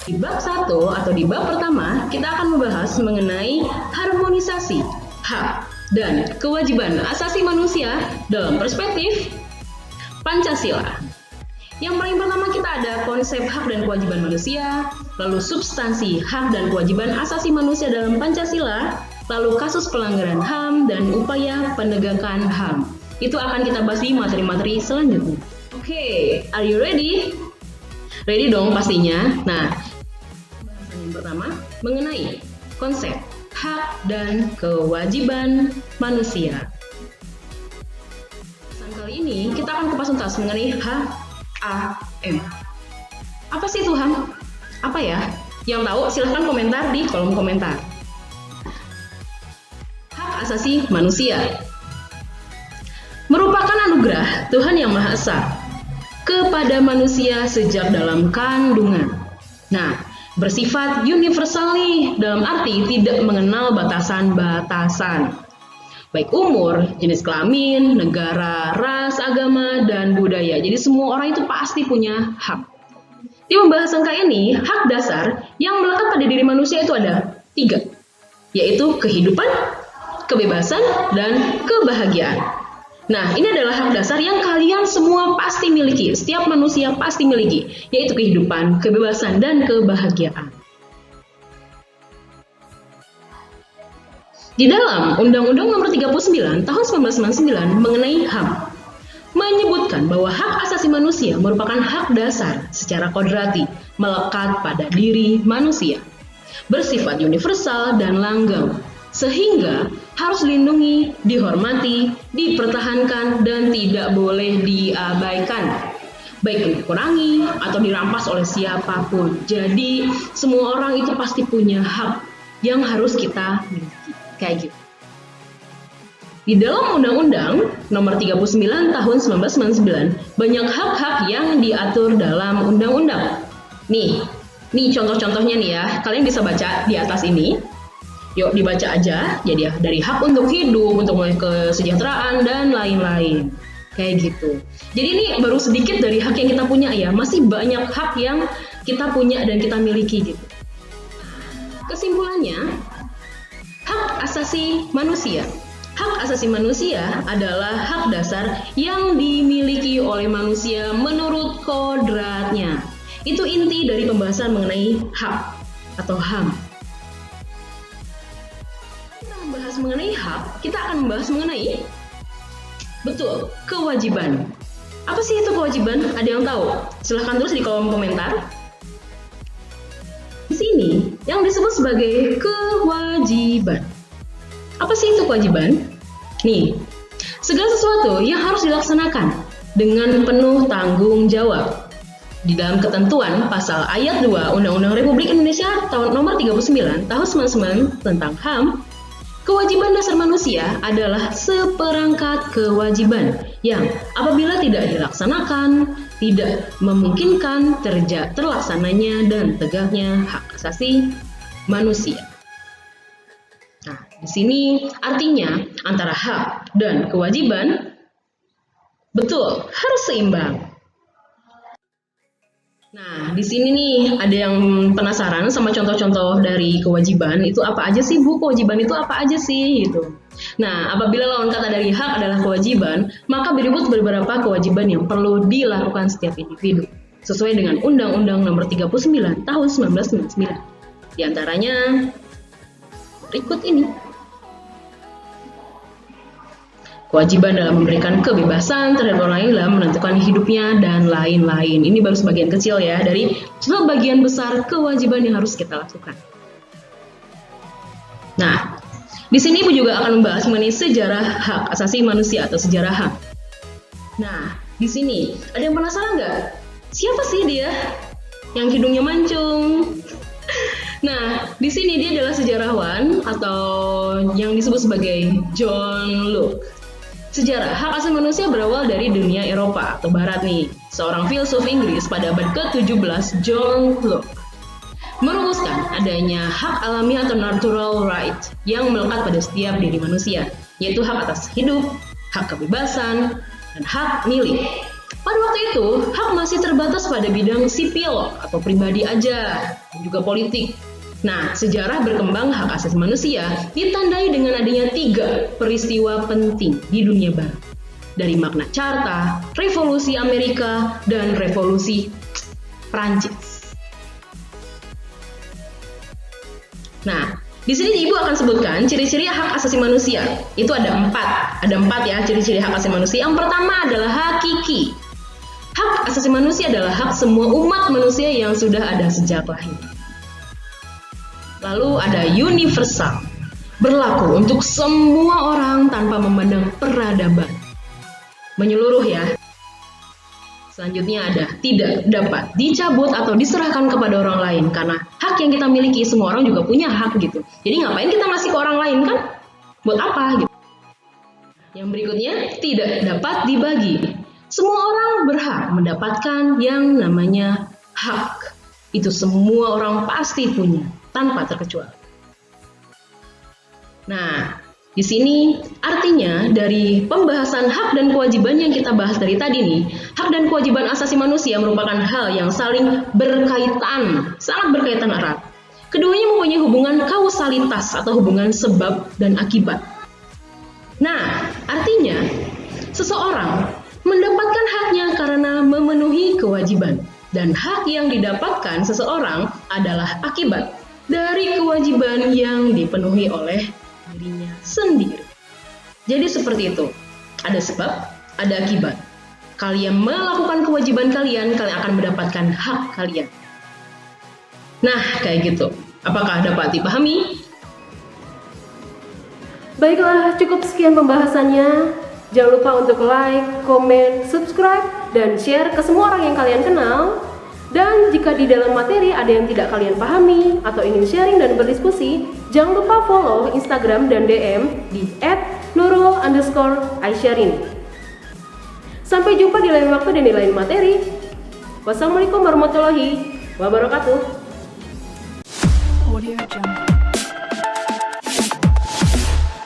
Di bab 1 atau di bab pertama, kita akan membahas mengenai harmonisasi hak dan kewajiban asasi manusia dalam perspektif Pancasila. Yang paling pertama kita ada konsep hak dan kewajiban manusia, lalu substansi hak dan kewajiban asasi manusia dalam Pancasila, lalu kasus pelanggaran HAM dan upaya penegakan HAM. Itu akan kita bahas di materi-materi selanjutnya. Oke, are you ready? Ready dong pastinya. Nah, yang pertama mengenai konsep hak dan kewajiban manusia. Kali ini kita akan kupas tuntas mengenai HAM. Apa sih itu HAM? Apa ya? Yang tahu silahkan komentar di kolom komentar. Hak asasi manusia merupakan anugerah Tuhan Yang Maha Esa kepada manusia sejak dalam kandungan. Nah, bersifat universal nih, dalam arti tidak mengenal batasan-batasan. Baik umur, jenis kelamin, negara, ras, agama, dan budaya. Jadi semua orang itu pasti punya hak. Di pembahasan kali ini, hak dasar yang melekat pada diri manusia itu ada 3, yaitu kehidupan, kebebasan, dan kebahagiaan. Nah, ini adalah hak dasar yang kalian semua pasti miliki, setiap manusia pasti miliki, yaitu kehidupan, kebebasan, dan kebahagiaan. Di dalam Undang-Undang Nomor 39 Tahun 1999 mengenai HAM, menyebutkan bahwa hak asasi manusia merupakan hak dasar secara kodrati melekat pada diri manusia, bersifat universal dan langgeng, sehingga harus dilindungi, dihormati, dipertahankan, dan tidak boleh diabaikan, baik dikurangi atau dirampas oleh siapapun. Jadi semua orang itu pasti punya hak yang harus kita miliki, kayak gitu. Di dalam Undang-Undang Nomor 39 Tahun 1999 banyak hak-hak yang diatur dalam undang-undang. Nih contoh-contohnya nih ya, kalian bisa baca di atas ini. Yuk dibaca aja, jadi dari hak untuk hidup, untuk kesejahteraan, dan lain-lain. Kayak gitu. Jadi ini baru sedikit dari hak yang kita punya ya, masih banyak hak yang kita punya dan kita miliki gitu. Kesimpulannya, hak asasi manusia. Hak asasi manusia adalah hak dasar yang dimiliki oleh manusia menurut kodratnya. Itu inti dari pembahasan mengenai hak atau HAM. Membahas mengenai hak, kita akan membahas mengenai kewajiban. Apa sih itu kewajiban? Ada yang tahu? Silahkan tulis di kolom komentar. Di sini yang disebut sebagai kewajiban. Apa sih itu kewajiban? Nih, segala sesuatu yang harus dilaksanakan dengan penuh tanggung jawab. Di dalam ketentuan pasal ayat 2 Undang-Undang Republik Indonesia tahun nomor 39 tahun 1999 tentang HAM, kewajiban dasar manusia adalah seperangkat kewajiban yang apabila tidak dilaksanakan, tidak memungkinkan terlaksananya dan tegaknya hak asasi manusia. Nah, di sini artinya antara hak dan kewajiban harus seimbang. Nah, di sini nih ada yang penasaran sama contoh-contoh dari kewajiban itu apa aja sih, Bu? Kewajiban itu apa aja sih gitu. Nah, apabila lawan kata dari hak adalah kewajiban, maka berikut beberapa kewajiban yang perlu dilakukan setiap individu sesuai dengan Undang-Undang Nomor 39 Tahun 1999. Di antaranya berikut ini. Kewajiban dalam memberikan kebebasan terhadap orang lain dalam menentukan hidupnya dan lain-lain. Ini baru sebagian kecil ya dari sebagian besar kewajiban yang harus kita lakukan. Nah, di sini Ibu juga akan membahas mengenai sejarah hak asasi manusia atau sejarah HAM. Nah, di sini ada yang penasaran nggak? Siapa sih dia yang hidungnya mancung? Nah, di sini dia adalah sejarawan atau yang disebut sebagai John Locke. Sejarah hak asasi manusia berawal dari dunia Eropa atau Barat nih. Seorang filsuf Inggris pada abad ke-17, John Locke, merumuskan adanya hak alami atau natural right yang melekat pada setiap diri manusia, yaitu hak atas hidup, hak kebebasan, dan hak milik. Pada waktu itu, hak masih terbatas pada bidang sipil atau pribadi aja, dan juga politik. Nah, sejarah berkembang hak asasi manusia ditandai dengan adanya 3 peristiwa penting di dunia barat. Dari Magna Carta, Revolusi Amerika, dan Revolusi Prancis. Nah, di sini Ibu akan sebutkan ciri-ciri hak asasi manusia. Itu ada 4. Ada 4 ya ciri-ciri hak asasi manusia. Yang pertama adalah hakiki. Hak asasi manusia adalah hak semua umat manusia yang sudah ada sejak lahir. Lalu ada universal, berlaku untuk semua orang tanpa memandang peradaban. Menyeluruh ya. Selanjutnya ada tidak dapat dicabut atau diserahkan kepada orang lain, karena hak yang kita miliki semua orang juga punya hak gitu. Jadi ngapain kita ngasih ke orang lain kan? Buat apa gitu. Yang berikutnya tidak dapat dibagi. Semua orang berhak mendapatkan yang namanya hak. Itu semua orang pasti punya, tanpa terkecuali. Nah, di sini artinya dari pembahasan hak dan kewajiban yang kita bahas dari tadi nih, hak dan kewajiban asasi manusia merupakan hal yang saling berkaitan, sangat berkaitan erat. Keduanya mempunyai hubungan kausalitas atau hubungan sebab dan akibat. Nah, artinya seseorang mendapatkan haknya karena memenuhi kewajiban. Dan hak yang didapatkan seseorang adalah akibat dari kewajiban yang dipenuhi oleh dirinya sendiri. Jadi seperti itu. Ada sebab, ada akibat. Kalian melakukan kewajiban kalian, kalian akan mendapatkan hak kalian. Nah, kayak gitu. Apakah dapat dipahami? Baiklah, cukup sekian pembahasannya. Jangan lupa untuk like, komen, subscribe, dan share ke semua orang yang kalian kenal. Dan jika di dalam materi ada yang tidak kalian pahami atau ingin sharing dan berdiskusi, jangan lupa follow Instagram dan DM di @nurul_aisyarin. Sampai jumpa di lain waktu dan di lain materi. Wassalamualaikum warahmatullahi wabarakatuh. Audio Jungle.